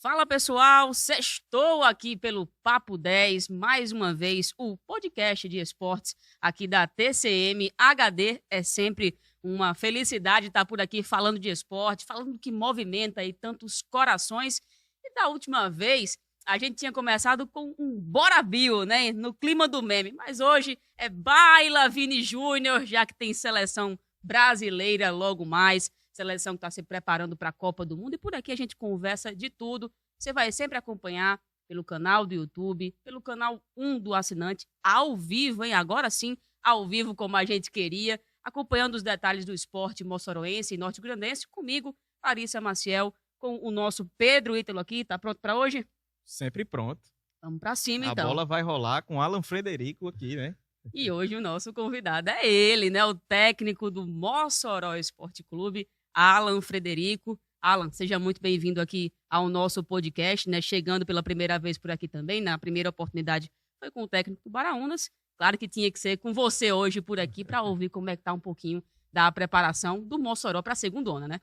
Fala pessoal, sextou aqui pelo Papo 10, mais uma vez o podcast de esportes aqui da TCM HD. É sempre uma felicidade estar por aqui falando de esporte, falando que movimenta aí tantos corações. E da última vez a gente tinha começado com um Bora Bill, né, no clima do meme, mas hoje é Baila Vini Júnior, já que tem seleção brasileira logo mais. Seleção que está se preparando para a Copa do Mundo. E por aqui a gente conversa de tudo. Você vai sempre acompanhar pelo canal do YouTube, pelo canal 1 do assinante, ao vivo, hein? Agora sim, ao vivo como a gente queria, acompanhando os detalhes do esporte moçoroense e norte-grandense, comigo, Larissa Maciel, com o nosso Pedro Ítalo aqui. Tá pronto para hoje? Sempre pronto. Vamos para cima, A então. bola vai rolar com Alan Frederico aqui, né? E hoje o nosso convidado é ele, né? O técnico do Mossoró Esporte Clube, Alan Frederico. Alan, seja muito bem-vindo aqui ao nosso podcast, né? Chegando pela primeira vez por aqui também, na primeira oportunidade foi com o técnico do Baraunas. Claro que tinha que ser com você hoje por aqui para ouvir como é que tá um pouquinho da preparação do Mossoró para a segundona, né?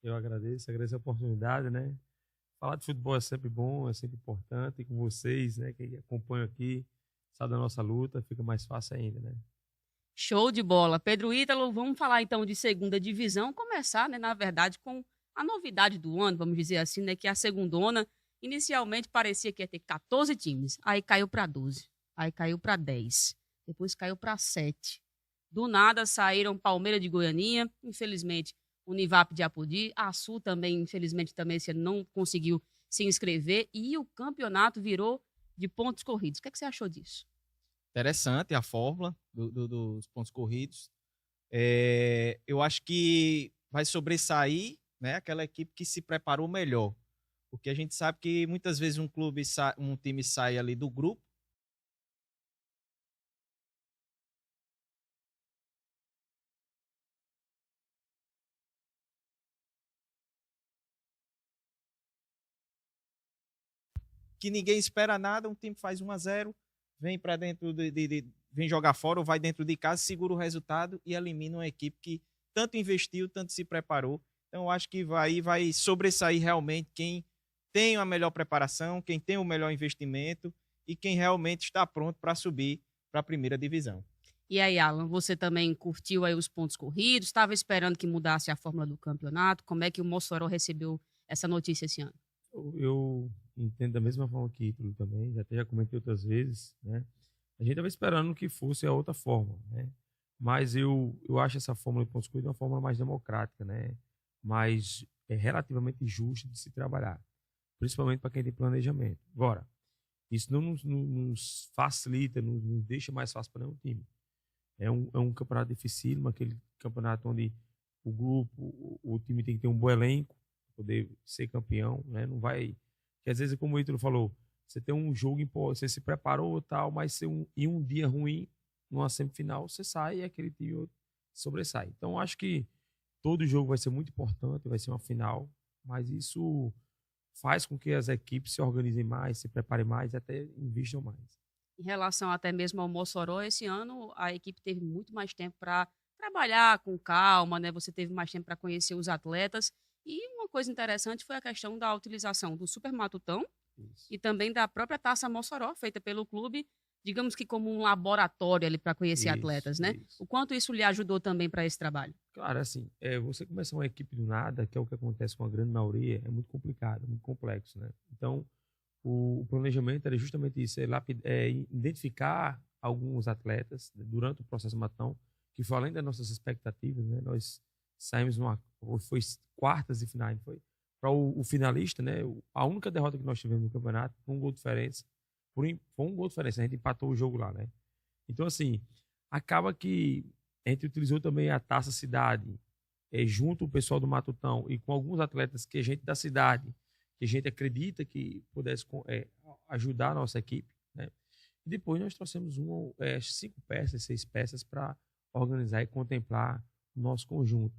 Eu agradeço a oportunidade, né? Falar de futebol é sempre bom, é sempre importante, e com vocês, né, que acompanham aqui, sabe da nossa luta, fica mais fácil ainda, né? Show de bola. Pedro Ítalo, vamos falar então de segunda divisão, começar, né, na verdade, com a novidade do ano, vamos dizer assim, né, que é a segundona. Inicialmente parecia que ia ter 14 times, aí caiu para 12, aí caiu para 10, depois caiu para 7. Do nada saíram Palmeiras de Goianinha, infelizmente Univap de Apodi, a Sul também, infelizmente também você não conseguiu se inscrever e o campeonato virou de pontos corridos. O que é que você achou disso? Interessante a fórmula dos pontos corridos. Eu acho que vai sobressair, né, aquela equipe que se preparou melhor. Porque a gente sabe que muitas vezes um time sai ali do grupo, que ninguém espera nada, um time faz 1-0, vem para dentro vem jogar fora ou vai dentro de casa, segura o resultado e elimina uma equipe que tanto investiu, tanto se preparou. Então eu acho que vai sobressair realmente quem tem a melhor preparação, quem tem o melhor investimento e quem realmente está pronto para subir para a primeira divisão. E aí, Alan, você também curtiu aí os pontos corridos? Estava esperando que mudasse a fórmula do campeonato? Como é que o Mossoró recebeu essa notícia esse ano? Eu entendo da mesma forma que Ítalo também, já comentei outras vezes, né? A gente estava esperando que fosse a outra forma, né? Mas eu acho essa fórmula de pontos corridos uma fórmula mais democrática, né? Mais relativamente justa de se trabalhar, principalmente para quem tem planejamento. Agora, isso não nos facilita, não nos deixa mais fácil para nenhum time. É um campeonato dificílimo, aquele campeonato onde o grupo, o time tem que ter um bom elenco para poder ser campeão, né? Não vai... Que às vezes, como o Ítalo falou, você tem um jogo, você se preparou e tal, mas em um dia ruim, numa semifinal, você sai e aquele time sobressai. Então, acho que todo jogo vai ser muito importante, vai ser uma final, mas isso faz com que as equipes se organizem mais, se preparem mais e até investam mais. Em relação até mesmo ao Mossoró, esse ano a equipe teve muito mais tempo para trabalhar com calma, né? Você teve mais tempo para conhecer os atletas. E uma coisa interessante foi a questão da utilização do Super Matutão e também da própria Taça Mossoró, feita pelo clube, digamos que como um laboratório ali para conhecer atletas, né? Isso. O quanto isso lhe ajudou também para esse trabalho? Claro, assim, você começar uma equipe do nada, que é o que acontece com a grande maioria, é muito complicado, muito complexo, né? Então, o planejamento era justamente isso, identificar alguns atletas durante o processo matão, que foi além das nossas expectativas, né? Nós saímos foi quartas de final, foi para o finalista, né? A única derrota que nós tivemos no campeonato foi um gol de diferença, foi um gol de diferença, a gente empatou o jogo lá, né? Então, assim, acaba que a gente utilizou também a Taça Cidade, junto o pessoal do Matutão e com alguns atletas que a gente da cidade, que a gente acredita que pudesse ajudar a nossa equipe, né? E depois nós trouxemos 5 peças, 6 peças para organizar e contemplar o nosso conjunto.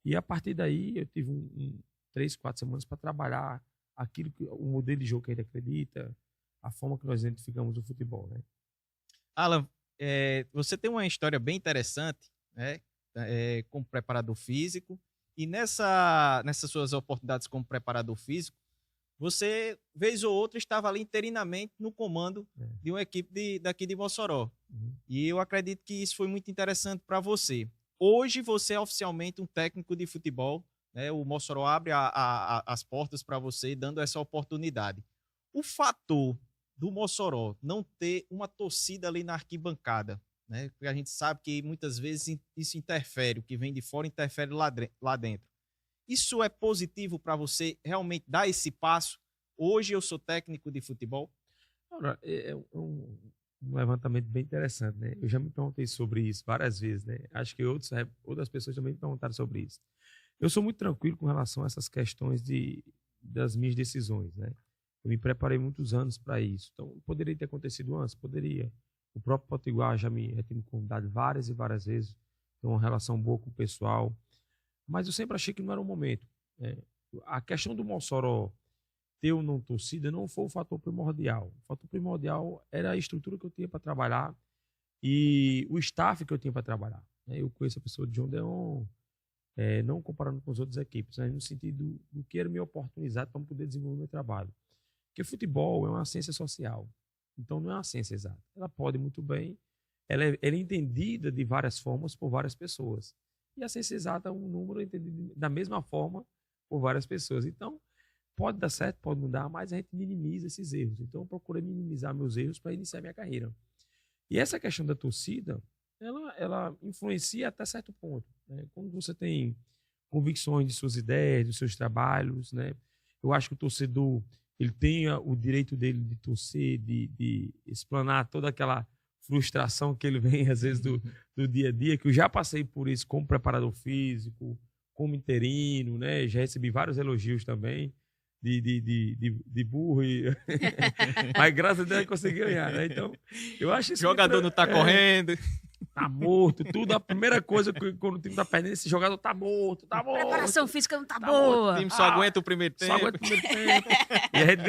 E a partir daí eu tive 3, 4 semanas para trabalhar o modelo de jogo que a gente acredita, a forma que nós identificamos o futebol, né? Alan, você tem uma história bem interessante, né, como preparador físico, e nessas suas oportunidades como preparador físico, você, vez ou outra, estava ali interinamente no comando de uma equipe daqui de Mossoró. E eu acredito que isso foi muito interessante para você. Hoje você é oficialmente um técnico de futebol, né? O Mossoró abre as portas para você, dando essa oportunidade. O fator do Mossoró não ter uma torcida ali na arquibancada, né? Porque a gente sabe que muitas vezes isso interfere, o que vem de fora interfere lá dentro. Isso é positivo para você realmente dar esse passo? Hoje eu sou técnico de futebol. Ora, é um levantamento bem interessante, né? Eu já me perguntei sobre isso várias vezes, né? Acho que outras pessoas também me perguntaram sobre isso. Eu sou muito tranquilo com relação a essas questões das minhas decisões, né? Eu me preparei muitos anos para isso. Então, poderia ter acontecido antes? Poderia. O próprio Potiguar já me convidado várias e várias vezes. Tem uma relação boa com o pessoal. Mas eu sempre achei que não era o momento, né? A questão do Mossoró ter ou não torcida não foi o fator primordial. O fator primordial era a estrutura que eu tinha para trabalhar e o staff que eu tinha para trabalhar, né? Eu conheço a pessoa de João Deon, não comparando com as outras equipes, mas no sentido do que era me oportunizar para poder desenvolver o meu trabalho. Porque futebol é uma ciência social, então não é uma ciência exata. Ela pode muito bem, ela é entendida de várias formas por várias pessoas. E a ciência exata é um número entendido da mesma forma por várias pessoas. Então, pode dar certo, pode não dar, mas a gente minimiza esses erros. Então, eu procurei minimizar meus erros para iniciar minha carreira. E essa questão da torcida, ela influencia até certo ponto, né? Quando você tem convicções de suas ideias, dos seus trabalhos, né? Eu acho que o torcedor ele tem o direito dele de torcer, de explanar toda aquela frustração que ele vem, às vezes, do dia a dia, que eu já passei por isso como preparador físico, como interino, né? Já recebi vários elogios também de burro, mas graças a Deus eu consegui ganhar, né? Então, eu acho isso. O jogador não tá correndo. Tá morto, tudo. A primeira coisa que quando o time tá perdendo, esse jogador tá morto, tá morto. Preparação física não tá boa. O time só aguenta o primeiro tempo. Só aguenta o primeiro tempo. E a gente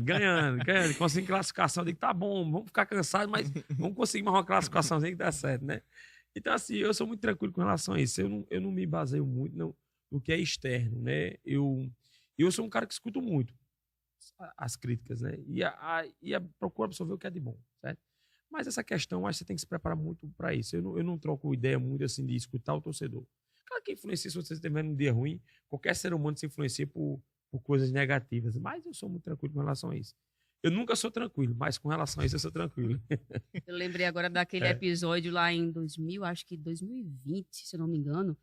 ganhando. Conseguindo classificação. Eu digo, tá bom, vamos ficar cansados, mas vamos conseguir mais uma classificaçãozinha que dá certo, né? Então, assim, eu sou muito tranquilo com relação a isso. Eu não me baseio muito no que é externo, né? Eu sou um cara que escuto muito as críticas, né? E procuro absorver o que é de bom, certo? Mas essa questão, acho que você tem que se preparar muito para isso. Eu não troco ideia muito assim de escutar o torcedor. Claro que influencia se você estiver num dia ruim, qualquer ser humano se influencia por coisas negativas, mas eu sou muito tranquilo com relação a isso. Eu nunca sou tranquilo, mas com relação a isso eu sou tranquilo. Eu lembrei agora daquele episódio lá em 2020, se eu não me engano,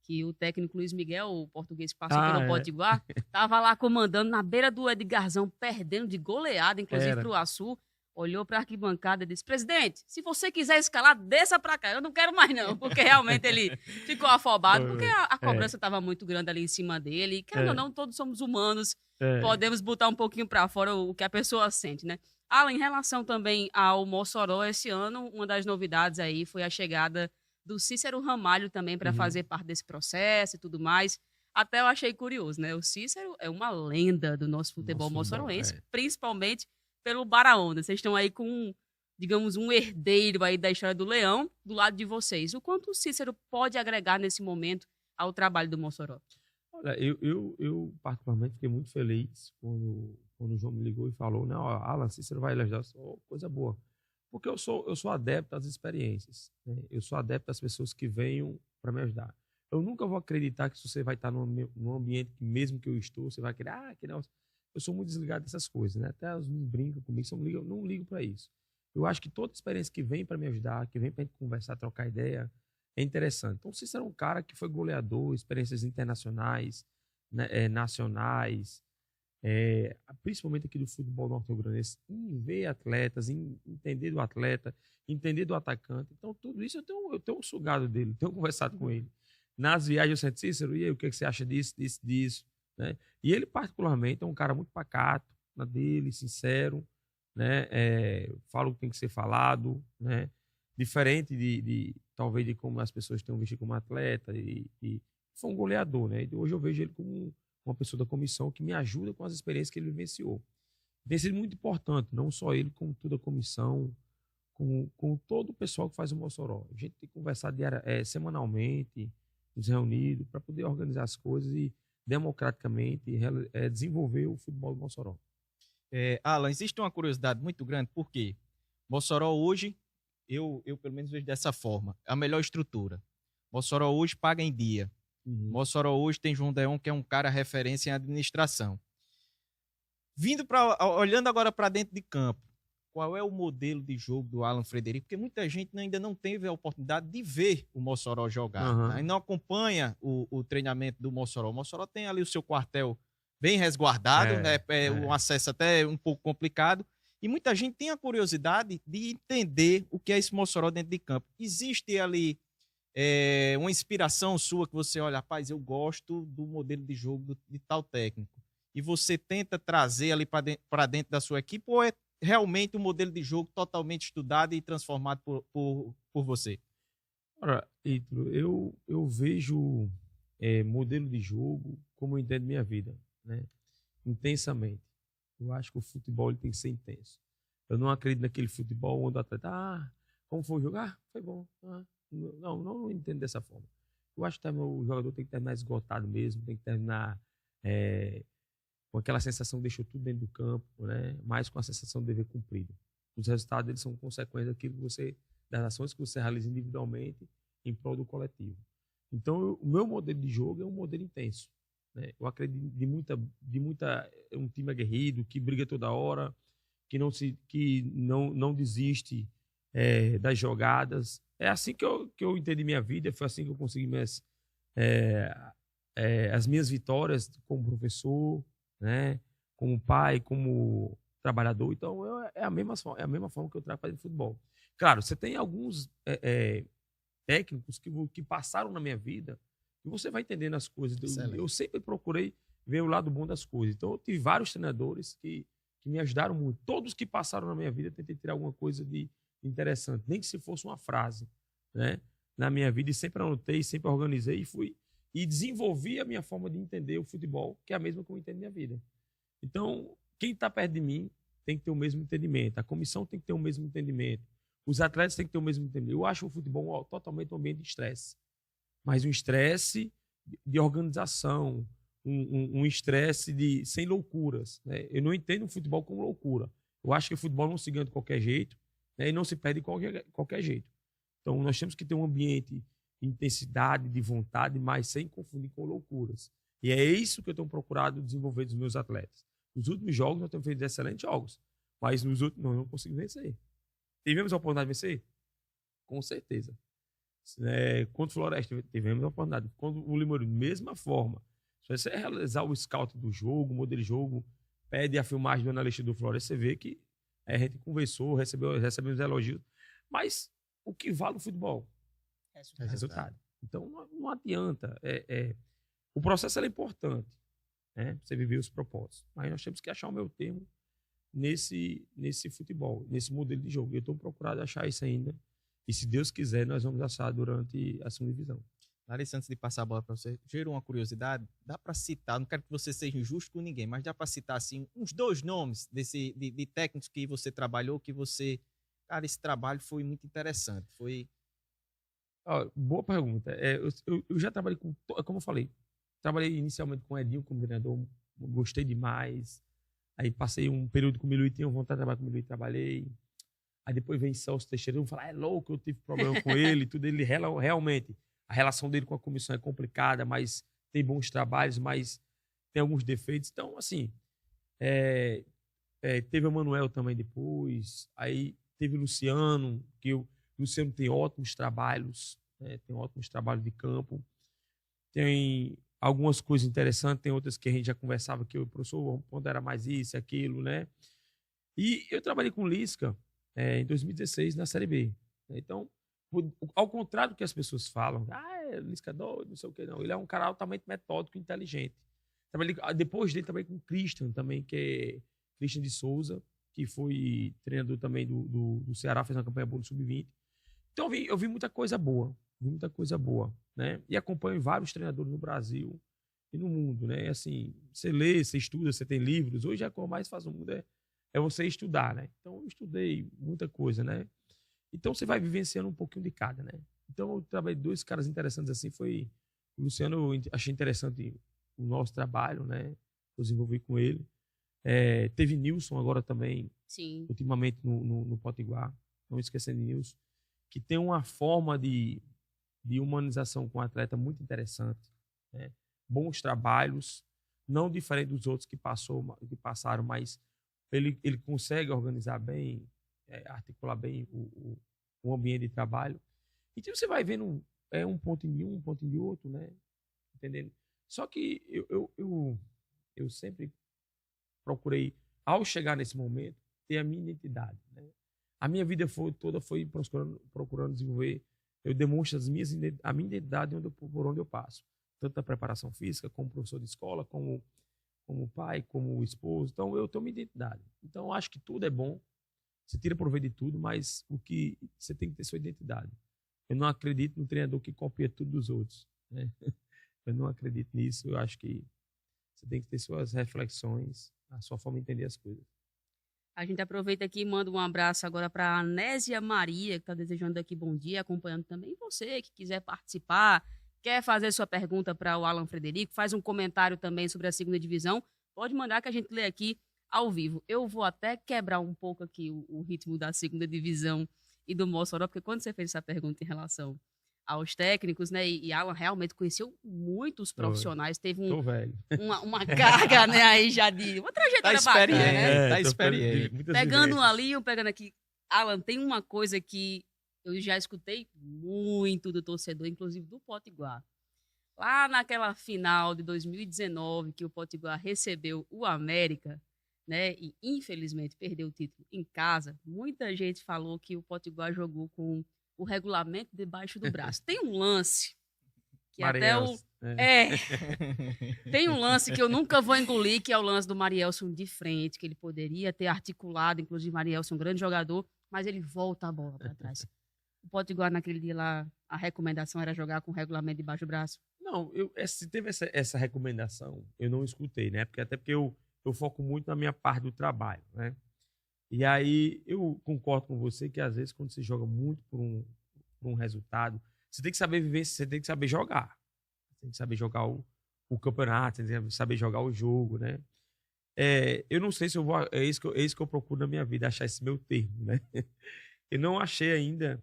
que o técnico Luiz Miguel, o português que passou pelo Potiguar, tava lá comandando na beira do Edgarzão, perdendo de goleada, inclusive pro Açu. Olhou para a arquibancada e disse: presidente, se você quiser escalar, desça para cá. Eu não quero mais não, porque realmente ele ficou afobado, porque a cobrança estava muito grande ali em cima dele. E, querendo ou não, todos somos humanos, podemos botar um pouquinho para fora o que a pessoa sente, né? Alan, em relação também ao Mossoró, esse ano, uma das novidades aí foi a chegada do Cícero Ramalho também para fazer parte desse processo e tudo mais. Até eu achei curioso, né? O Cícero é uma lenda do nosso futebol moçoroense, principalmente pelo Baraona. Vocês estão aí com, digamos, um herdeiro aí da história do Leão do lado de vocês. O quanto o Cícero pode agregar nesse momento ao trabalho do Mossoró? Olha, eu particularmente fiquei muito feliz quando o João me ligou e falou, não, Alan, Cícero vai ajudar, coisa boa. Porque eu sou adepto às experiências, né? Eu sou adepto às pessoas que venham para me ajudar. Eu nunca vou acreditar que se você vai estar num ambiente que mesmo que eu estou, você vai querer, que não... Eu sou muito desligado dessas coisas, né? Até os meninos brincam comigo, eu não ligo para isso. Eu acho que toda experiência que vem para me ajudar, que vem para a gente conversar, trocar ideia, é interessante. Então, Cícero é um cara que foi goleador, experiências internacionais, né, nacionais, principalmente aqui do futebol norte-grandense, em ver atletas, em entender do atleta, entender do atacante. Então, tudo isso eu tenho sugado dele, tenho conversado com ele. Nas viagens eu sento, Cícero, e aí, o que você acha disso? Né? E ele, particularmente, é um cara muito pacato, na dele, sincero, né? Fala o que tem que ser falado, né? Diferente talvez de como as pessoas tenham visto como atleta, e foi um goleador, né? E hoje eu vejo ele como uma pessoa da comissão que me ajuda com as experiências que ele vivenciou. Tem sido muito importante, não só ele, como toda a comissão, com todo o pessoal que faz o Mossoró. A gente tem que conversar semanalmente, nos reunidos, para poder organizar as coisas e democraticamente desenvolver o futebol do Mossoró. Alan, existe uma curiosidade muito grande, porque Mossoró hoje, eu pelo menos vejo dessa forma, a melhor estrutura. Mossoró hoje paga em dia. Mossoró hoje tem João Deon, que é um cara referência em administração. Olhando agora para dentro de campo, qual é o modelo de jogo do Alan Frederico? Porque muita gente ainda não teve a oportunidade de ver o Mossoró jogar, né? E não acompanha o treinamento do Mossoró. O Mossoró tem ali o seu quartel bem resguardado, né? O acesso até um pouco complicado. E muita gente tem a curiosidade de entender o que é esse Mossoró dentro de campo. Existe ali uma inspiração sua que você olha, rapaz, eu gosto do modelo de jogo de tal técnico, e você tenta trazer ali para dentro da sua equipe, ou é realmente um modelo de jogo totalmente estudado e transformado por você? Ora, Ítalo, eu vejo modelo de jogo como eu entendo minha vida, né? Intensamente. Eu acho que o futebol ele tem que ser intenso. Eu não acredito naquele futebol onde o atleta, como foi jogar? Foi bom. Não entendo dessa forma. Eu acho que o jogador tem que terminar esgotado mesmo, tem que terminar com aquela sensação de deixou tudo dentro do campo, né? Mais com a sensação de dever cumprido. Os resultados eles são consequência das ações que você realiza individualmente em prol do coletivo. Então, o meu modelo de jogo é um modelo intenso, né? Eu acredito um time aguerrido, que briga toda hora, que não desiste das jogadas. É assim que eu entendi minha vida, foi assim que eu consegui as minhas vitórias como professor, né? Como pai, como trabalhador. Então, é a mesma forma que eu trago para o futebol. Claro, você tem alguns técnicos que passaram na minha vida e você vai entendendo as coisas. Eu sempre procurei ver o lado bom das coisas. Então, eu tive vários treinadores que me ajudaram muito. Todos que passaram na minha vida, eu tentei tirar alguma coisa de interessante, nem que se fosse uma frase, né? Na minha vida, e sempre anotei, sempre organizei e desenvolvi a minha forma de entender o futebol, que é a mesma que eu entendo minha vida. Então, quem está perto de mim tem que ter o mesmo entendimento, a comissão tem que ter o mesmo entendimento, os atletas têm que ter o mesmo entendimento. Eu acho o futebol totalmente um ambiente de estresse, mas um estresse de organização, um estresse sem loucuras, né? Eu não entendo o futebol como loucura. Eu acho que o futebol não se ganha de qualquer jeito, né? E não se perde de qualquer jeito. Então, nós temos que ter um ambiente de intensidade, de vontade, mas sem confundir com loucuras. E é isso que eu tenho procurado desenvolver dos meus atletas. Nos últimos jogos, nós temos feito excelentes jogos, mas nos últimos nós não conseguimos vencer. Tivemos a oportunidade de vencer? Com certeza. Contra o Floresta, tivemos a oportunidade. Contra o Limoeiro, mesma forma. Se você realizar o scout do jogo, o modelo de jogo, pede a filmagem do analista do Floresta, você vê que a gente conversou, recebemos elogios, mas o que vale o futebol? É resultado. Então, não adianta. O processo é importante, né? Você viver os propósitos. Mas nós temos que achar o meu termo nesse futebol, nesse modelo de jogo. Eu estou procurando achar isso ainda. E se Deus quiser, nós vamos achar durante a segunda divisão. Larissa, antes de passar a bola para você, gerou uma curiosidade. Dá para citar, não quero que você seja injusto com ninguém, mas dá para citar assim, uns 2 nomes de técnicos que você trabalhou, que você... Cara, esse trabalho foi muito interessante. Boa pergunta. Eu já trabalhei como eu falei, trabalhei inicialmente com o Edinho como treinador, gostei demais. Aí passei um período com o Miluí, tinha vontade de trabalhar com o Miluí, trabalhei. Aí depois vem Celso Teixeira, eu falar, é louco, eu tive problema com ele, tudo. Ele realmente, a relação dele com a comissão é complicada, mas tem bons trabalhos, mas tem alguns defeitos. Então, assim, teve o Manuel também depois, aí teve o Luciano, Luciano tem ótimos trabalhos, né? Tem ótimos trabalhos de campo, tem algumas coisas interessantes, tem outras que a gente já conversava, que o professor pondera mais isso, aquilo, né? E eu trabalhei com o Lisca em 2016 na Série B. Então, ao contrário do que as pessoas falam, Lisca é doido, não sei o que, não. Ele é um cara altamente metódico e inteligente. Depois dele, trabalhei com o Christian também, que é Christian de Souza, que foi treinador também do Ceará, fez uma campanha boa no Sub-20. Então, eu vi muita coisa boa, né? E acompanho vários treinadores no Brasil e no mundo, né? E assim, você lê, você estuda, você tem livros. Hoje, a coisa mais fácil do mundo é você estudar, né? Então, eu estudei muita coisa, né? Então, você vai vivenciando um pouquinho de cada, né? Então, eu trabalhei 2 caras interessantes assim, foi o Luciano, eu achei interessante o nosso trabalho, né? Eu desenvolvi com ele. Teve Nilson agora também, Sim. ultimamente no Potiguar, não esquecendo de Nilson, que tem uma forma de humanização com o atleta muito interessante, né? Bons trabalhos, não diferente dos outros que passaram, mas ele consegue organizar bem, articular bem o ambiente de trabalho. Então você vai vendo um ponto em um ponto em outro, né? Entendendo? Só que eu sempre procurei, ao chegar nesse momento, ter a minha identidade, né? A minha vida toda foi procurando desenvolver. Eu demonstro a minha identidade por onde eu passo. Tanto na preparação física, como professor de escola, como pai, como esposo. Então, eu tenho minha identidade. Então, eu acho que tudo é bom. Você tira proveito de tudo, mas o que você tem que ter sua identidade. Eu não acredito no treinador que copia tudo dos outros, né? Eu não acredito nisso. Eu acho que você tem que ter suas reflexões, a sua forma de entender as coisas. A gente aproveita aqui e manda um abraço agora para a Anésia Maria, que está desejando aqui bom dia, acompanhando também você que quiser participar, quer fazer sua pergunta para o Alan Frederico, faz um comentário também sobre a segunda divisão, pode mandar que a gente lê aqui ao vivo. Eu vou até quebrar um pouco aqui o ritmo da segunda divisão e do Mossoró, porque quando você fez essa pergunta em relação aos técnicos, né, e Alan realmente conheceu muitos profissionais, teve uma carga, né, aí já de uma trajetória bacana, né? Tá experiente. Pegando um ali, pegando aqui. Alan, tem uma coisa que eu já escutei muito do torcedor, inclusive do Potiguar. Lá naquela final de 2019, que o Potiguar recebeu o América, né, e infelizmente perdeu o título em casa, muita gente falou que o Potiguar jogou com o regulamento debaixo do braço. Tem um lance que Marielson, tem um lance que eu nunca vou engolir, que é o lance do Marielson de frente, que ele poderia ter articulado, inclusive Marielson, um grande jogador, mas ele volta a bola para trás. O Potiguar naquele dia lá, a recomendação era jogar com o regulamento debaixo do braço? Não, se teve essa recomendação, eu não escutei, né? Até porque eu foco muito na minha parte do trabalho, né? E aí eu concordo com você que às vezes quando você joga muito por um resultado, você tem que saber viver, você tem que saber jogar. Você tem que saber jogar o campeonato, você tem que saber jogar o jogo, né? Eu não sei se eu vou... É isso que eu procuro na minha vida, achar esse meu termo, né? Eu não achei ainda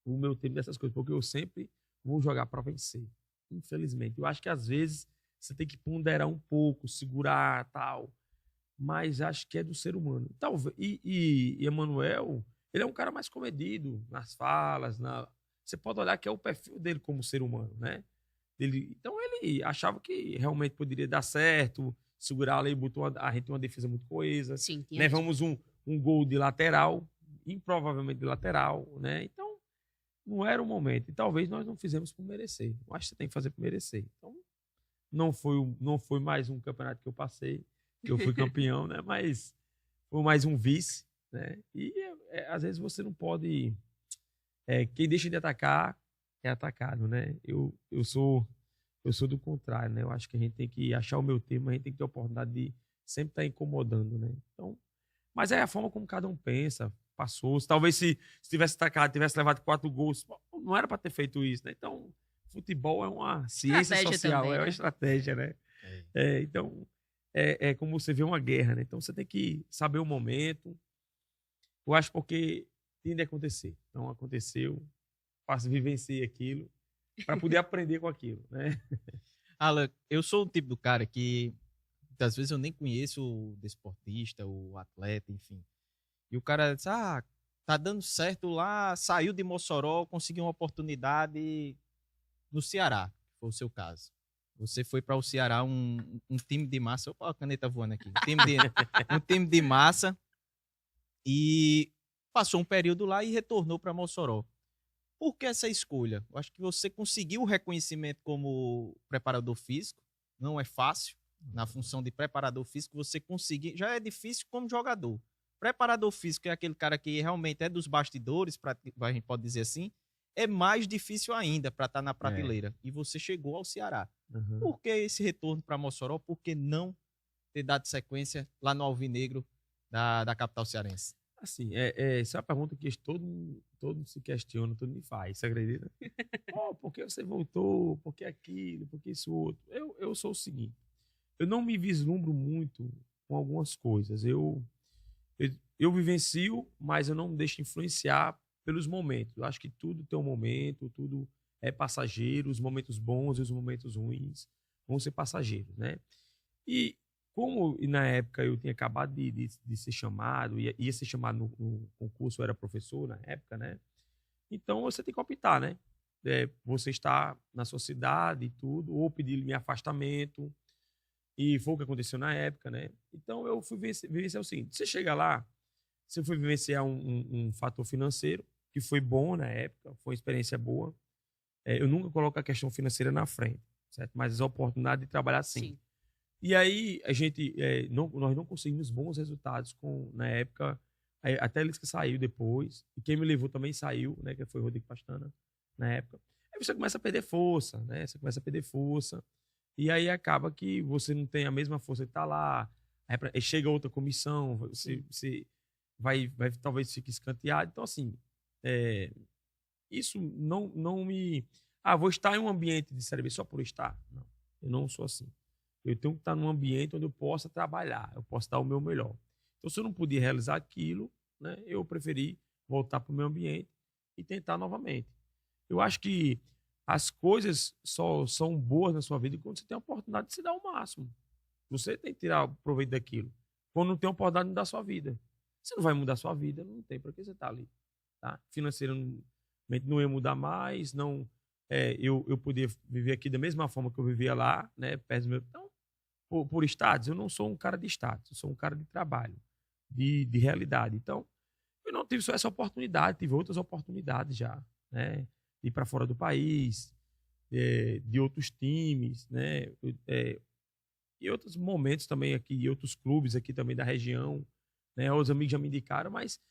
o meu termo dessas coisas, porque eu sempre vou jogar para vencer. Infelizmente. Eu acho que às vezes você tem que ponderar um pouco, segurar, tal. Mas acho que é do ser humano. Talvez, e Emanuel, ele é um cara mais comedido nas falas. Você pode olhar que é o perfil dele como ser humano, né? Então ele achava que realmente poderia dar certo, segurar ali, botou a gente uma defesa muito coesa. Sim, levamos um gol de lateral, improvavelmente de lateral, né? Então não era o momento. E talvez nós não fizemos por merecer. Eu acho que você tem que fazer por merecer. Então não foi mais um campeonato que eu passei, que eu fui campeão, né? Mas foi mais um vice, né? E às vezes você não pode... quem deixa de atacar é atacado, né? Eu sou do contrário, né? Eu acho que a gente tem que achar o meu termo, a gente tem que ter a oportunidade de sempre estar incomodando, né? Então, mas é a forma como cada um pensa, passou. Talvez se tivesse atacado, tivesse levado 4 gols, não era para ter feito isso, né? Então, futebol é uma ciência social, também, é uma né? estratégia, né? Então, é como você vê uma guerra, né? Então, você tem que saber o momento. Eu acho porque tende a acontecer. Então, aconteceu, vivenciei aquilo para poder aprender com aquilo, né? Alan, eu sou o tipo do cara que muitas vezes eu nem conheço o desportista, o atleta, enfim. E o cara diz, tá dando certo lá, saiu de Mossoró, conseguiu uma oportunidade no Ceará, que foi o seu caso. Você foi para o Ceará, um time de massa. Opa, a caneta voando aqui. Um time de massa. E passou um período lá e retornou para Mossoró. Por que essa escolha? Eu acho que você conseguiu o reconhecimento como preparador físico. Não é fácil. Na função de preparador físico, você conseguir... Já é difícil como jogador. Preparador físico é aquele cara que realmente é dos bastidores, a gente pode dizer assim. É mais difícil ainda para estar na prateleira. E você chegou ao Ceará. Uhum. Por que esse retorno para Mossoró? Por que não ter dado sequência lá no Alvinegro da capital cearense? Assim, essa é uma pergunta que todo se questiona, todo me faz, você acredita? Por que você voltou? Por que aquilo? Por que isso outro? Eu sou o seguinte, eu não me vislumbro muito com algumas coisas. Eu vivencio, mas eu não me deixo influenciar pelos momentos. Eu acho que tudo tem um momento, tudo é passageiro, os momentos bons e os momentos ruins vão ser passageiros, né? E como na época eu tinha acabado de ser chamado, ia ser chamado no concurso, eu era professor na época, né? Então você tem que optar, né? Você está na sua cidade e tudo, ou pedir meu afastamento, e foi o que aconteceu na época, né? Então eu fui vivenciar o seguinte: você chega lá, você foi vivenciar um fator financeiro, que foi bom na época, foi uma experiência boa. Eu nunca coloco a questão financeira na frente, certo? Mas a oportunidade de trabalhar sim. E aí a gente, nós não conseguimos bons resultados na época. Até eles que saiu depois, e quem me levou também saiu, né? Que foi o Rodrigo Pastana na época. Aí você começa a perder força, né? Você começa a perder força. E aí acaba que você não tem a mesma força de estar lá. Aí chega outra comissão, você vai talvez fique escanteado. Então, assim, isso não me... vou estar em um ambiente de Série B só por estar. Não, eu não sou assim. Eu tenho que estar num ambiente onde eu possa trabalhar, eu posso dar o meu melhor. Então, se eu não podia realizar aquilo, né, eu preferi voltar para o meu ambiente e tentar novamente. Eu acho que as coisas só são boas na sua vida quando você tem a oportunidade de se dar o máximo. Você tem que tirar proveito daquilo. Quando não tem a oportunidade de mudar a sua vida. Você não vai mudar a sua vida, não tem para que você estar ali. Tá? Financeiramente não ia mudar mais, não, eu podia viver aqui da mesma forma que eu vivia lá, né, perto do meu... Então, por status, eu não sou um cara de status, eu sou um cara de trabalho, de realidade. Então, eu não tive só essa oportunidade, tive outras oportunidades já, né, de ir para fora do país, de outros times, né, e outros momentos também aqui, e outros clubes aqui também da região, né, os amigos já me indicaram, mas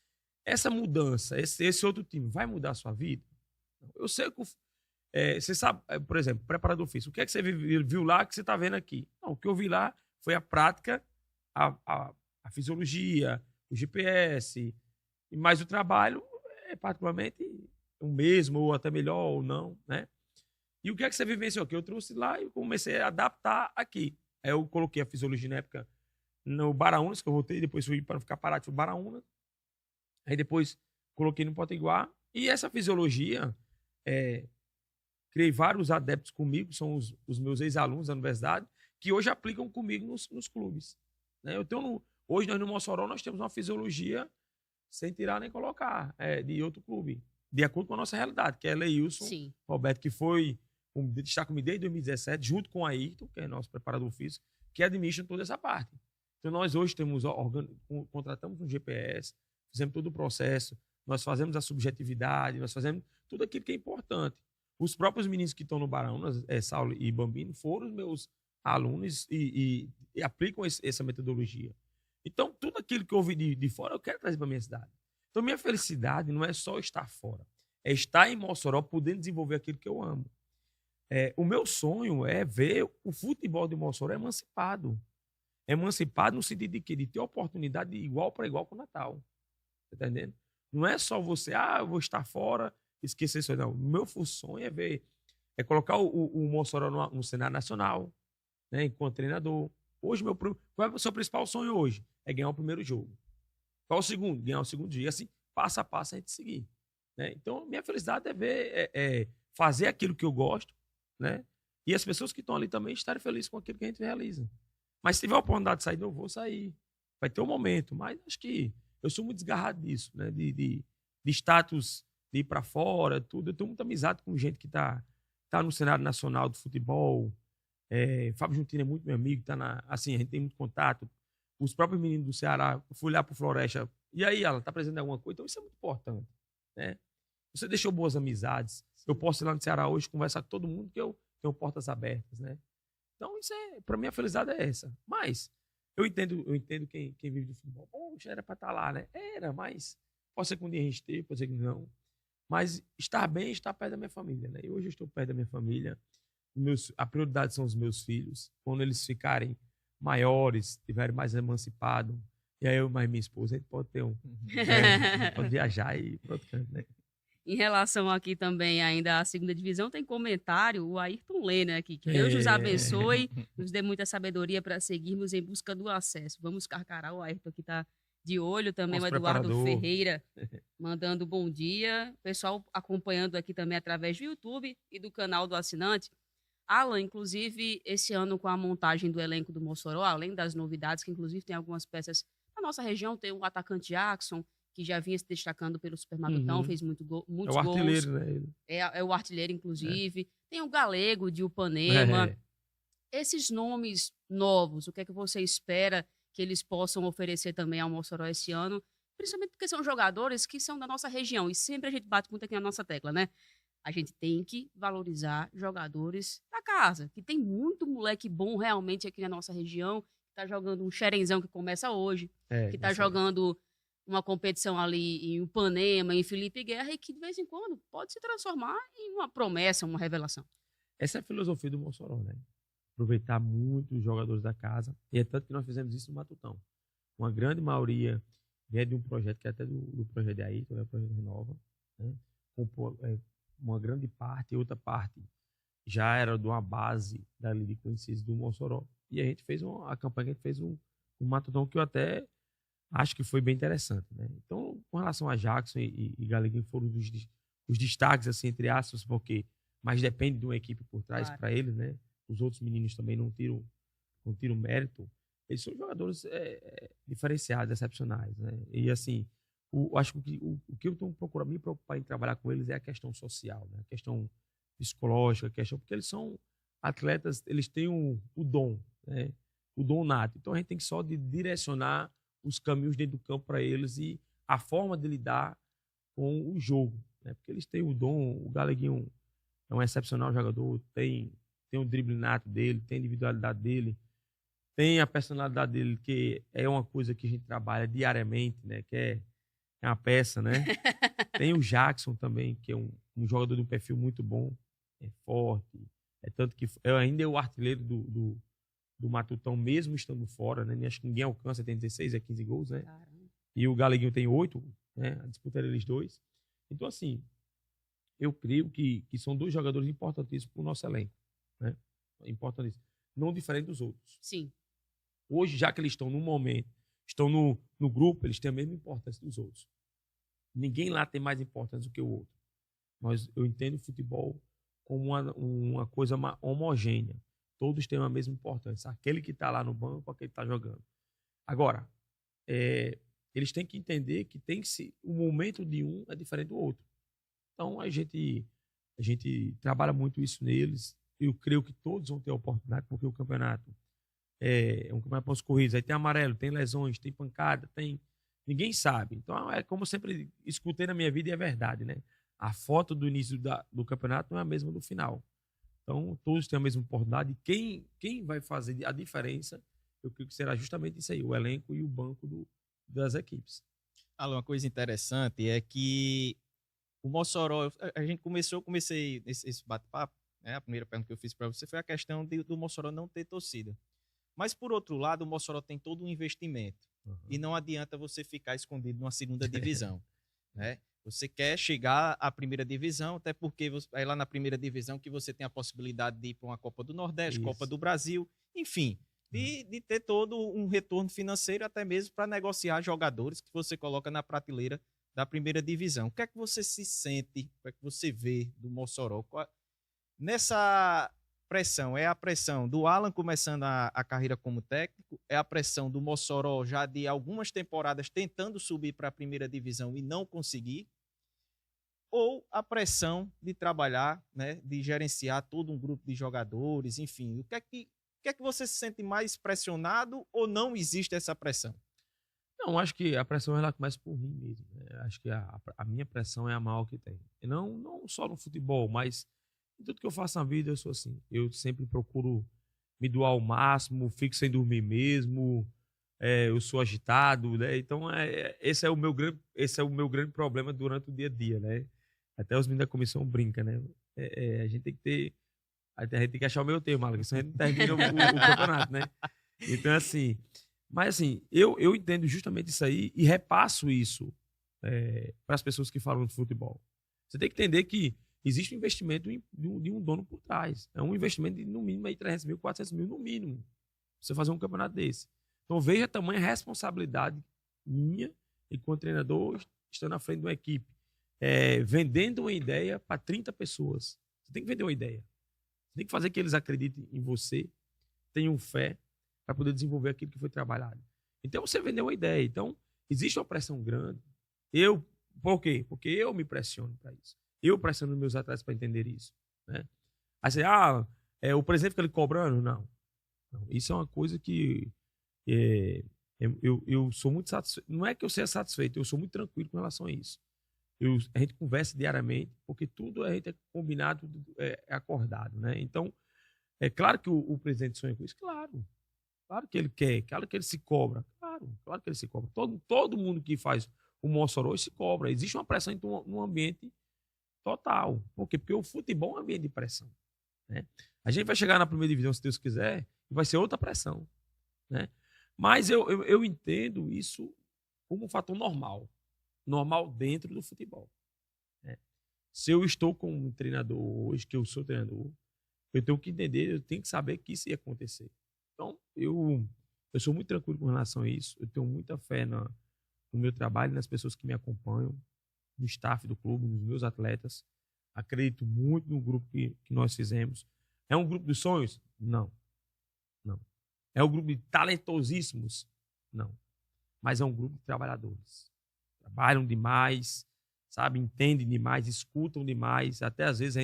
essa mudança, esse outro time, vai mudar a sua vida? Eu sei que você sabe, por exemplo, preparador físico, o que é que você viu lá que você está vendo aqui? Não, o que eu vi lá foi a prática, a fisiologia, o GPS, e mais o trabalho é particularmente o mesmo, ou até melhor, ou não, né? E o que é que você vivenciou? Que eu trouxe lá e comecei a adaptar aqui. Aí eu coloquei a fisiologia na época no Baraunas, que eu voltei, depois fui para não ficar parado, fui Baraunas. Aí depois coloquei no Potiguar. E essa fisiologia, criei vários adeptos comigo, são os meus ex-alunos da universidade, que hoje aplicam comigo nos clubes. Né? Hoje, nós no Mossoró, nós temos uma fisiologia sem tirar nem colocar, de outro clube, de acordo com a nossa realidade, que é Leilson Roberto, que está comigo desde 2017, junto com a Ayrton, que é nosso preparador físico, que administra toda essa parte. Então, nós hoje contratamos um GPS, fizemos todo o processo, nós fazemos a subjetividade, nós fazemos tudo aquilo que é importante. Os próprios meninos que estão no Baraunas, Saulo e Bambino, foram os meus alunos e aplicam essa metodologia. Então, tudo aquilo que eu ouvi de fora, eu quero trazer para a minha cidade. Então, minha felicidade não é só estar fora, é estar em Mossoró, podendo desenvolver aquilo que eu amo. O meu sonho é ver o futebol de Mossoró emancipado. Emancipado no sentido de quê? De ter oportunidade de igual para igual com o Natal. Tá entendendo? Não é só você, eu vou estar fora, esquecer isso. Não. O meu sonho é colocar o Mossoró no cenário nacional, né, enquanto treinador. Hoje, qual é o seu principal sonho hoje? É ganhar o primeiro jogo. Qual é o segundo? Ganhar o segundo dia. E assim, passo a passo, a gente seguir. Né? Então, minha felicidade é ver, fazer aquilo que eu gosto, né? E as pessoas que estão ali também estarem felizes com aquilo que a gente realiza. Mas se tiver a oportunidade de sair, eu vou sair. Vai ter um momento, mas acho que eu sou muito desgarrado disso, né? De status, de ir para fora, tudo. Eu tenho muita amizade com gente que tá no cenário nacional do futebol. Fábio Juntino é muito meu amigo, assim, a gente tem muito contato. Os próprios meninos do Ceará, eu fui lá pro Floresta. E aí, ela tá precisando de alguma coisa? Então, isso é muito importante, né? Você deixou boas amizades. Eu posso ir lá no Ceará hoje conversar com todo mundo, que eu tenho portas abertas, né? Então, para mim, a felicidade é essa. Mas eu entendo quem vive do futebol. Poxa, era para estar lá, né? Era, mas pode ser que um dia a gente esteja, pode ser que não. Mas estar bem, estar perto da minha família, né? E hoje eu estou perto da minha família. A prioridade são os meus filhos. Quando eles ficarem maiores, estiverem mais emancipados, E aí eu mais minha esposa, a gente pode ter pode viajar e ir para outro canto, né? Em relação aqui também ainda à segunda divisão, tem comentário, o Ayrton Lê, né, aqui, que Deus nos abençoe, nos dê muita sabedoria para seguirmos em busca do acesso. Vamos carcará, o Ayrton aqui tá de olho também, Nosso o Eduardo preparador. Ferreira, mandando bom dia. Pessoal acompanhando aqui também através do YouTube e do canal do assinante. Alan, inclusive, esse ano com a montagem do elenco do Mossoró, além das novidades, que inclusive tem algumas peças na nossa região, tem o atacante Jackson, que já vinha se destacando pelo Supermatutão, fez muitos gols. É o artilheiro, né? É o artilheiro, inclusive. Tem o Galego, de Upanema. Esses nomes novos, o que é que você espera que eles possam oferecer também ao Mossoró esse ano? Principalmente porque são jogadores que são da nossa região. E sempre a gente bate muito aqui na nossa tecla, né? A gente tem que valorizar jogadores da casa, que tem muito moleque bom realmente aqui na nossa região, que tá jogando um xerenzão que começa hoje, que tá jogando uma competição ali em Upanema, em Felipe Guerra, e que de vez em quando pode se transformar em uma promessa, uma revelação. Essa é a filosofia do Mossoró, né? Aproveitar muito os jogadores da casa, e é tanto que nós fizemos isso no Matutão. Uma grande maioria é de um projeto que é até do projeto de Ayrton, né? O projeto Renova, né? Uma grande parte, outra parte já era de uma base dali de conhecidos do Mossoró. E a gente fez a campanha, a gente fez um Matutão que eu até acho que foi bem interessante, né? Então, com relação a Jackson e Galeguinho, foram os destaques, assim, entre aspas, porque mais depende de uma equipe por trás para eles, né? Os outros meninos também não tiram mérito. Eles são jogadores diferenciados, excepcionais, né? E, assim, acho que o que eu estou procurando me preocupar em trabalhar com eles é a questão social, né? A questão psicológica, porque eles são atletas, eles têm o dom, né? O dom nato. Então, a gente tem que só direcionar os caminhos dentro do campo para eles e a forma de lidar com o jogo, né? Porque eles têm o dom, o Galeguinho é um excepcional jogador, tem o drible nato dele, tem a individualidade dele, tem a personalidade dele, que é uma coisa que a gente trabalha diariamente, né? Que é uma peça, né? Tem o Jackson também, que é um jogador de um perfil muito bom, é forte, tanto que ainda é o artilheiro do Matutão, mesmo estando fora, né? Acho que ninguém alcança, tem 16, 15 gols, né? Caramba. E o Galeguinho tem 8, né? A disputa era eles dois. Então, assim, eu creio que são dois jogadores importantíssimos para o nosso elenco, né? Importantíssimos. Não diferente dos outros. Sim. Hoje, já que eles estão no momento, estão no grupo, eles têm a mesma importância dos outros. Ninguém lá tem mais importância do que o outro. Mas eu entendo o futebol como uma coisa homogênea. Todos têm a mesma importância. Aquele que está lá no banco, aquele que está jogando. Agora, eles têm que entender que o momento de um é diferente do outro. Então, a gente trabalha muito isso neles. Eu creio que todos vão ter a oportunidade, porque o campeonato é um campeonato para os corridos. Aí tem amarelo, tem lesões, tem pancada, ninguém sabe. Então, é como eu sempre escutei na minha vida e é verdade, né? A foto do início do campeonato não é a mesma do final. Então, todos têm a mesma oportunidade. Quem vai fazer a diferença, eu creio que será justamente isso aí, o elenco e o banco das equipes. Alô, uma coisa interessante é que o Mossoró, comecei esse bate-papo, né? A primeira pergunta que eu fiz para você foi a questão do Mossoró não ter torcida. Mas, por outro lado, o Mossoró tem todo um investimento. E não adianta você ficar escondido numa segunda divisão, né? Você quer chegar à primeira divisão, até porque é lá na primeira divisão que você tem a possibilidade de ir para uma Copa do Nordeste, isso. Copa do Brasil, enfim, de ter todo um retorno financeiro, até mesmo para negociar jogadores que você coloca na prateleira da primeira divisão. O que é que você se sente, o que é que você vê do Mossoró? Nessa pressão, é a pressão do Alan começando a carreira como técnico, é a pressão do Mossoró já de algumas temporadas tentando subir para a primeira divisão e não conseguir, ou a pressão de trabalhar, né, de gerenciar todo um grupo de jogadores, enfim, o que é que você se sente mais pressionado ou não existe essa pressão? Não, acho que a pressão ela começa por mim mesmo, né? Acho que a minha pressão é a maior que tem. E não só no futebol, mas em tudo que eu faço na vida eu sou assim. Eu sempre procuro me doar ao máximo, fico sem dormir mesmo, eu sou agitado, né? Então esse é o meu grande problema durante o dia a dia, né? Até os meninos da comissão brincam, né? A gente tem que achar o meio termo, Alan, senão a gente não termina o campeonato, né? Então, assim, Mas, assim, eu entendo justamente isso aí e repasso isso para as pessoas que falam de futebol. Você tem que entender que existe um investimento de um dono por trás. É um investimento de, no mínimo, aí 300 mil, 400 mil, no mínimo, você fazer um campeonato desse. Então, veja a tamanha responsabilidade minha, enquanto treinador, estando à frente de uma equipe, vendendo uma ideia para 30 pessoas. Você tem que vender uma ideia. Você tem que fazer que eles acreditem em você, tenham fé, para poder desenvolver aquilo que foi trabalhado. Então, você vendeu uma ideia. Então, existe uma pressão grande. Por quê? Porque eu me pressiono para isso. Eu pressiono meus atletas para entender isso. Né? Aí você, o presidente fica ali cobrando? Não. Isso é uma coisa que eu sou muito satisfeito. Não é que eu seja satisfeito, eu sou muito tranquilo com relação a isso. A gente conversa diariamente, porque tudo a gente é combinado, é acordado. Né? Então, é claro que o presidente sonha com isso, claro que ele quer, claro que ele se cobra, claro que ele se cobra. Todo mundo que faz o Mossoró se cobra. Existe uma pressão num ambiente total. Por quê? Porque o futebol é um ambiente de pressão. Né? A gente vai chegar na primeira divisão, se Deus quiser, e vai ser outra pressão. Né? Mas eu entendo isso como um fator normal dentro do futebol. Né? Se eu estou como treinador hoje, que eu sou treinador, eu tenho que entender, eu tenho que saber que isso ia acontecer. Então, eu sou muito tranquilo com relação a isso. Eu tenho muita fé no meu trabalho, nas pessoas que me acompanham, no staff do clube, nos meus atletas. Acredito muito no grupo que nós fizemos. É um grupo de sonhos? Não. É um grupo de talentosíssimos? Não. Mas é um grupo de trabalhadores. Trabalham demais, sabe? Entendem demais, escutam demais. Até às vezes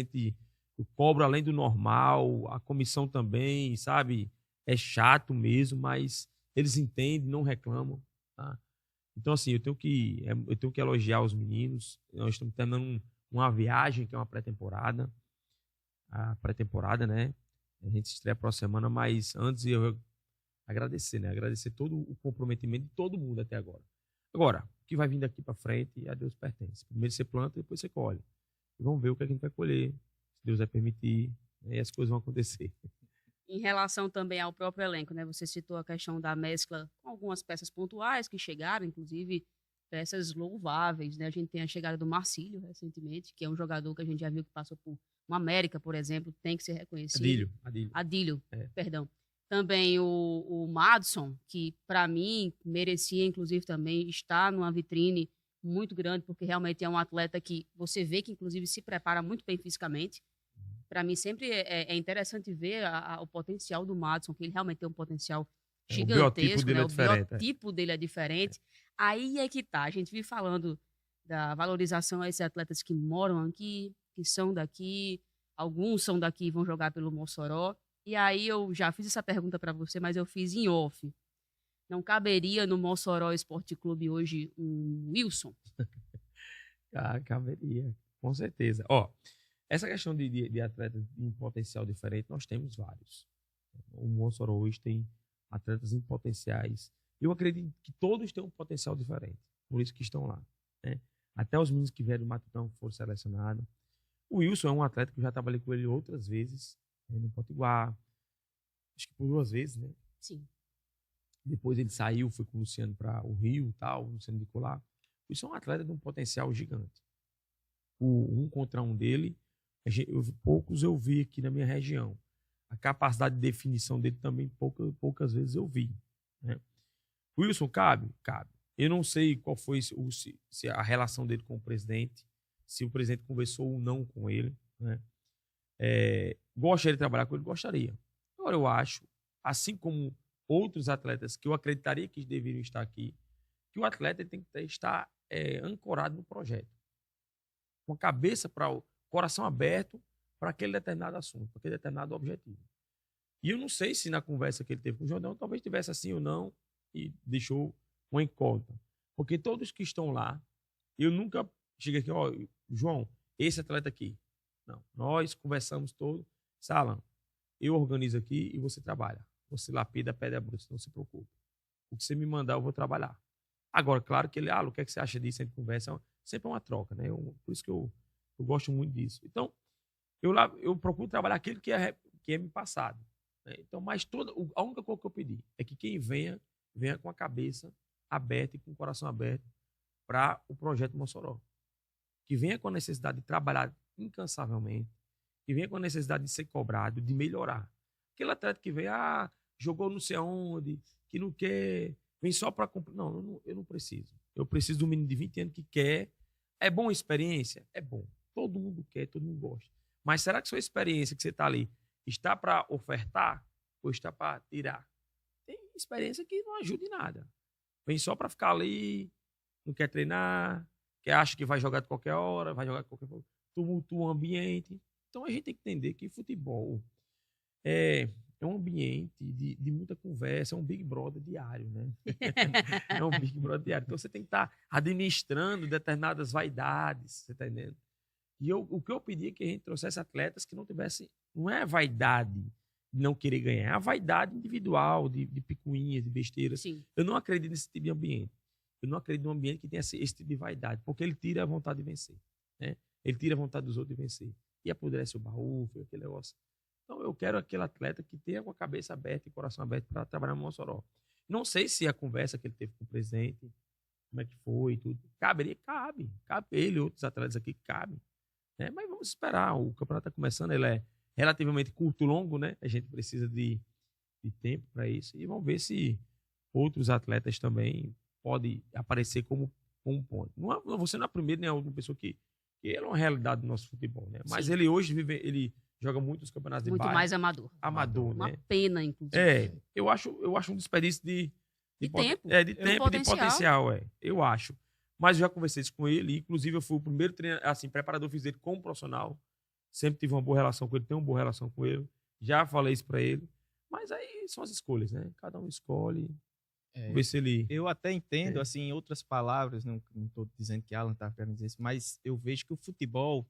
eu cobro além do normal, a comissão também, sabe? É chato mesmo, mas eles entendem, não reclamam. Tá? Então, assim, eu tenho que elogiar os meninos. Nós estamos terminando uma viagem, que é uma pré-temporada. A pré-temporada, né? A gente estreia a próxima semana, mas antes eu agradecer, né? Agradecer todo o comprometimento de todo mundo até agora. Agora, o que vai vir daqui para frente, a Deus pertence. Primeiro você planta, depois você colhe. E vamos ver o que a gente vai colher. Se Deus vai permitir, né? E as coisas vão acontecer. Em relação também ao próprio elenco, né? Você citou a questão da mescla com algumas peças pontuais que chegaram, inclusive peças louváveis, né? A gente tem a chegada do Marcílio recentemente, que é um jogador que a gente já viu que passou por uma América, por exemplo, tem que ser reconhecido. Adílio, perdão. Também o Madson, que para mim merecia, inclusive, também estar numa vitrine muito grande, porque realmente é um atleta que você vê que, inclusive, se prepara muito bem fisicamente. Para mim, sempre é interessante ver o potencial do Madson, que ele realmente tem um potencial gigantesco, né? O biotipo dele é diferente. Aí é que tá. A gente vive falando da valorização a esses atletas que moram aqui, que são daqui. Alguns são daqui e vão jogar pelo Mossoró. E aí eu já fiz essa pergunta para você, mas eu fiz em off. Não caberia no Mossoró Esporte Clube hoje um Wilson? Caberia, com certeza. Essa questão de atletas em potencial diferente, nós temos vários. O Mossoró hoje tem atletas em potenciais. Eu acredito que todos têm um potencial diferente, por isso que estão lá. Né? Até os meninos que vieram do Matutão foram selecionados. O Wilson é um atleta que eu já trabalhei com ele outras vezes, no Potiguar. Acho que por 2 vezes, né? Sim. Depois ele saiu, foi com o Luciano para o Rio, tal, o Luciano de Colar. O Wilson é um atleta de um potencial gigante. O 1 contra 1 dele, poucos eu vi aqui na minha região. A capacidade de definição dele também poucas vezes eu vi. Né? O Wilson cabe? Cabe. Eu não sei qual foi se a relação dele com o presidente, se o presidente conversou ou não com ele. Né? Gostaria de trabalhar com ele? Gostaria. Agora eu acho, assim como outros atletas que eu acreditaria que deveriam estar aqui, que o atleta tem que estar ancorado no projeto. Com a cabeça para o coração aberto para aquele determinado assunto, para aquele determinado objetivo. E eu não sei se na conversa que ele teve com o Jordão, talvez tivesse assim ou não, e deixou uma incógnita. Porque todos que estão lá, eu nunca cheguei aqui, João, esse atleta aqui. Não, nós conversamos todo. Salam, eu organizo aqui e você trabalha. Você lapida, pedra bruta, não se preocupe. O que você me mandar, eu vou trabalhar. Agora, claro que ele, o que é que você acha disso? A gente conversa, sempre é uma troca, né? Por isso que eu gosto muito disso. Então, eu procuro trabalhar aquilo que é me passado. Né? Então, mas a única coisa que eu pedi é que quem venha venha com a cabeça aberta e com o coração aberto para o projeto Mossoró. Que venha com a necessidade de trabalhar incansavelmente, que venha com a necessidade de ser cobrado, de melhorar. Aquele atleta que vem, jogou não sei aonde, que não quer, vem só para cumprir. Não, eu não preciso. Eu preciso de um menino de 20 anos que quer. É bom a experiência? É bom. Todo mundo quer, todo mundo gosta. Mas será que sua experiência que você está ali está para ofertar ou está para tirar? Tem experiência que não ajuda em nada. Vem só para ficar ali, não quer treinar, que acha que vai jogar de qualquer hora, vai jogar de qualquer forma, tumultua o ambiente. Então a gente tem que entender que futebol é um ambiente de muita conversa, é um Big Brother diário, né? É um Big Brother diário. Então você tem que estar administrando determinadas vaidades, você está entendendo? E o que eu pedi é que a gente trouxesse atletas que não tivessem, não é vaidade de não querer ganhar, é a vaidade individual, de picuinhas, de besteiras. Sim. Eu não acredito nesse tipo de ambiente. Eu não acredito num ambiente que tenha esse tipo de vaidade, porque ele tira a vontade de vencer, né? Ele tira a vontade dos outros de vencer. E apodrece o baú, aquele negócio. Então eu quero aquele atleta que tenha com a cabeça aberta e coração aberto para trabalhar no Mossoró. Não sei se a conversa que ele teve com o presidente, como é que foi, tudo. Cabe ele e outros atletas aqui, cabe. Né? Mas vamos esperar. O campeonato está começando, ele é relativamente curto, longo, né? A gente precisa de tempo para isso. E vamos ver se outros atletas também podem aparecer como um ponto. Você não é a primeira nem a última pessoa que ele é uma realidade do nosso futebol, né? Mas ele hoje ele joga muito os campeonatos de muito bairro. mais amador. Amador, Uma né? pena, inclusive. Eu acho um desperdício de tempo. De tempo e de potencial, eu acho. Mas eu já conversei isso com ele, inclusive eu fui o primeiro preparador físico como profissional. Sempre tive uma boa relação com ele, tenho uma boa relação com ele. Já falei isso para ele. Mas aí são as escolhas, né? Cada um escolhe. Ver se ele... Eu até entendo, assim, em outras palavras, não estou dizendo que Alan está querendo dizer isso, mas eu vejo que o futebol,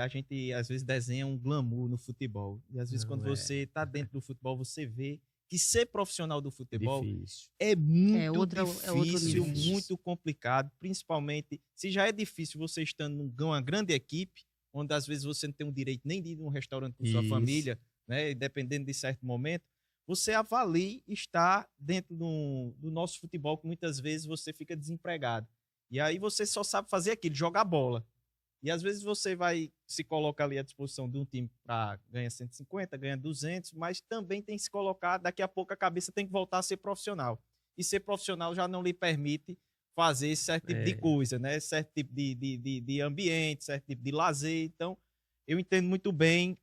a gente às vezes desenha um glamour no futebol. E às vezes quando você está dentro do futebol, você vê que ser profissional do futebol é muito difícil, muito complicado, principalmente se já é difícil você estando numa grande equipe, onde às vezes você não tem o direito nem de ir num restaurante com sua família, né, dependendo de certo momento, você avalie estar dentro do nosso futebol, que muitas vezes você fica desempregado. E aí você só sabe fazer aquilo, jogar bola. E às vezes você vai se colocar ali à disposição de um time para ganhar 150, ganha 200, mas também tem que se colocar, daqui a pouco a cabeça tem que voltar a ser profissional. E ser profissional já não lhe permite fazer certo tipo de coisa, né? Certo tipo de ambiente, certo tipo de lazer. Então, eu entendo muito bem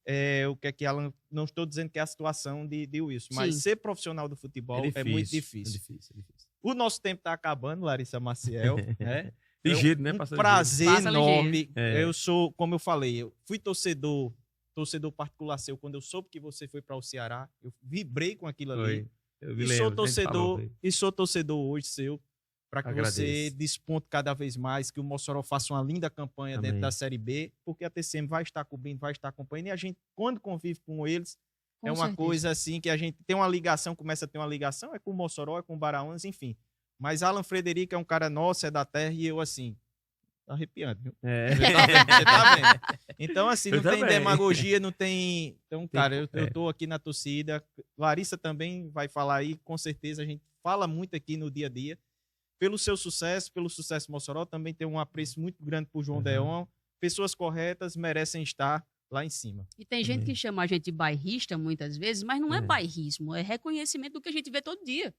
o que é que Alan... Não estou dizendo que é a situação de Wilson, mas ser profissional do futebol é muito difícil. É difícil. O nosso tempo está acabando, Larissa Maciel, né? Ligeiro, né? Um prazer enorme. Eu sou, como eu falei, eu fui torcedor particular seu quando eu soube que você foi para o Ceará. Eu vibrei com aquilo ali. Sou torcedor hoje seu, para que você desponte cada vez mais, que o Mossoró faça uma linda campanha dentro da Série B, porque a TCM vai estar cobrindo, vai estar acompanhando, e a gente, quando convive com eles, com uma certeza. Coisa assim que a gente tem uma ligação, começa a ter uma ligação, é com o Mossoró, é com o Baraunas, enfim. Mas Alan Frederico é um cara nosso, é da terra, e eu, assim, tá arrepiando, viu? Você tá vendo? Então, assim, não tem demagogia, não tem... Então, cara, eu tô aqui na torcida. Larissa também vai falar aí, com certeza. A gente fala muito aqui no dia a dia. Pelo seu sucesso, pelo sucesso do Mossoró, também tem um apreço muito grande por João Deon. Pessoas corretas merecem estar lá em cima. E tem gente que chama a gente de bairrista, muitas vezes, mas não é bairrismo, é reconhecimento do que a gente vê todo dia.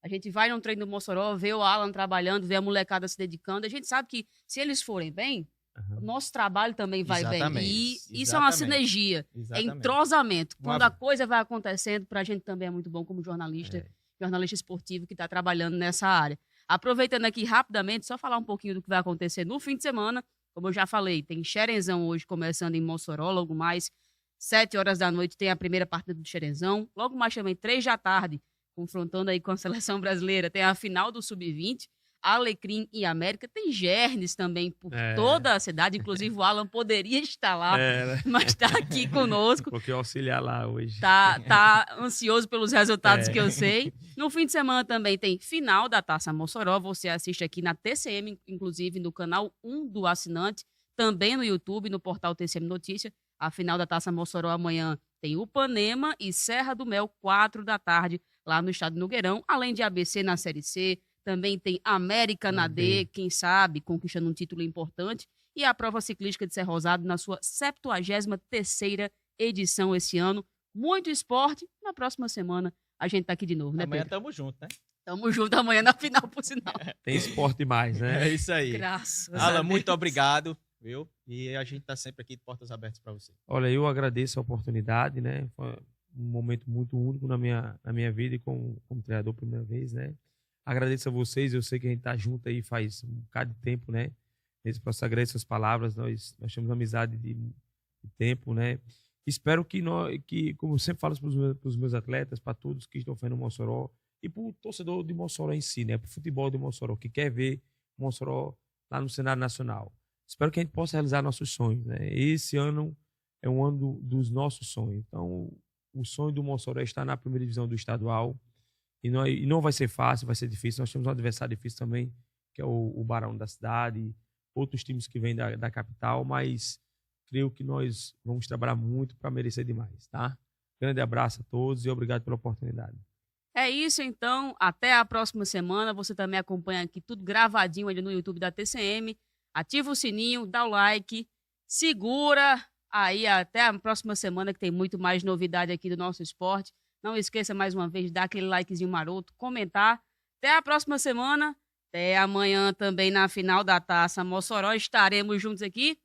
A gente vai num treino do Mossoró, vê o Alan trabalhando, vê a molecada se dedicando. A gente sabe que se eles forem bem, o nosso trabalho também vai bem. E isso é uma sinergia, é entrosamento. Quando a coisa vai acontecendo, pra gente também é muito bom como jornalista esportivo que está trabalhando nessa área. Aproveitando aqui rapidamente, só falar um pouquinho do que vai acontecer no fim de semana. Como eu já falei, tem Xerenzão hoje começando em Mossoró, logo mais 7 horas da noite tem a primeira partida do Xerenzão. Logo mais também 3 da tarde, confrontando aí com a seleção brasileira, tem a final do Sub-20, Alecrim e América, tem Gernes também por toda a cidade, inclusive o Alan poderia estar lá, mas está aqui conosco. Porque auxiliar lá hoje. Tá ansioso pelos resultados que eu sei. No fim de semana também tem final da Taça Mossoró, você assiste aqui na TCM, inclusive no canal 1 do assinante, também no YouTube, no portal TCM Notícia. A final da Taça Mossoró amanhã tem Upanema e Serra do Mel, 4 da tarde, lá no estado do Nogueirão. Além de ABC na Série C, também tem América na D, quem sabe, conquistando um título importante. E a prova ciclística de Serra Rosado na sua 73ª edição esse ano. Muito esporte. Na próxima semana a gente tá aqui de novo, né, Amanhã Pedro? tamo junto, né? Tamo junto amanhã na final, por sinal. Tem esporte demais, né? É isso aí. Graças a Alan, Deus. muito obrigado, viu? E a gente tá sempre aqui de portas abertas para você. Olha, eu agradeço a oportunidade, né? Foi um momento muito único na minha vida e como treinador primeira vez, né? Agradeço a vocês, eu sei que a gente tá junto aí faz um bocado de tempo, né? Nesse processo, agradeço as palavras, nós temos amizade de tempo, né? Espero que, como eu sempre falo para os meus atletas, para todos que estão fazendo Mossoró, e para o torcedor de Mossoró em si, né? Para o futebol de Mossoró, que quer ver Mossoró lá no cenário nacional. Espero que a gente possa realizar nossos sonhos, né? Esse ano é um ano dos nossos sonhos. Então, o sonho do Mossoró é estar na primeira divisão do estadual. E não vai ser fácil, vai ser difícil. Nós temos um adversário difícil também, que é o Barão da cidade, outros times que vêm da capital, mas creio que nós vamos trabalhar muito para merecer demais, tá? Grande abraço a todos e obrigado pela oportunidade. É isso, então. Até a próxima semana. Você também acompanha aqui tudo gravadinho ali no YouTube da TCM. Ativa o sininho, dá o like, segura aí até a próxima semana que tem muito mais novidade aqui do nosso esporte. Não esqueça mais uma vez de dar aquele likezinho maroto, comentar. Até a próxima semana. Até amanhã também na final da Taça Mossoró. Estaremos juntos aqui.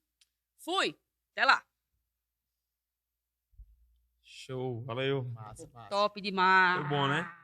Fui! Até lá! Show, valeu. Massa. Top demais! Foi bom, né?